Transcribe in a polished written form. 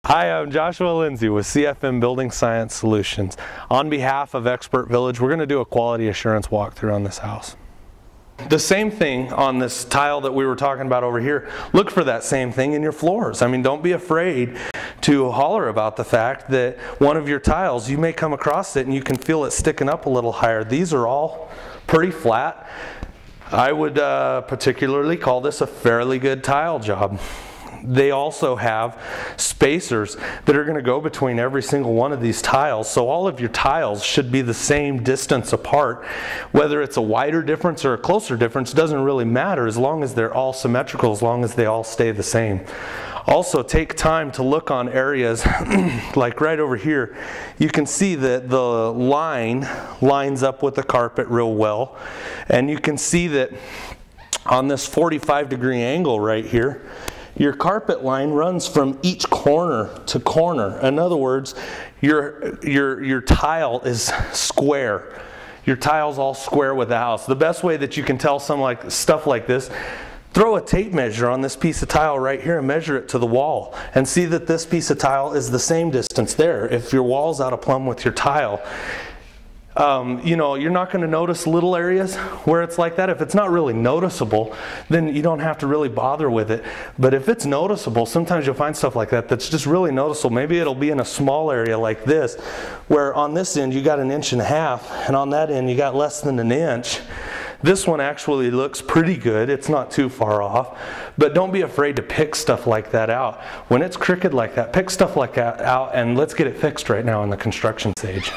Hi, I'm Joshua Lindsey with CFM Building Science Solutions. On behalf of Expert Village, we're going to do a quality assurance walkthrough on this house. The same thing on this tile that we were talking about over here. Look for that same thing in your floors. I mean, don't be afraid to holler about the fact that one of your tiles, you may come across it and you can feel it sticking up a little higher. These are all pretty flat. I would particularly call this a fairly good tile job. They also have spacers that are going to go between every single one of these tiles. So all of your tiles should be the same distance apart. Whether it's a wider difference or a closer difference doesn't really matter as long as they're all symmetrical, as long as they all stay the same. Also, take time to look on areas like right over here. You can see that the line lines up with the carpet real well. And you can see that on this 45-degree angle right here, your carpet line runs from each corner to corner. In other words, your tile is square. Your tile's all square with the house. The best way that you can tell stuff like this, throw a tape measure on this piece of tile right here and measure it to the wall and see that this piece of tile is the same distance there. If your wall's out of plumb with your tile, you know, you're not going to notice little areas where it's like that. If it's not really noticeable, then you don't have to really bother with it. But if it's noticeable, sometimes you'll find stuff like that that's just really noticeable. Maybe it'll be in a small area like this, where on this end you got 1.5 inches, and on that end you got less than 1 inch. This one actually looks pretty good. It's not too far off. But don't be afraid to pick stuff like that out. When it's crooked like that, pick stuff like that out and let's get it fixed right now in the construction stage.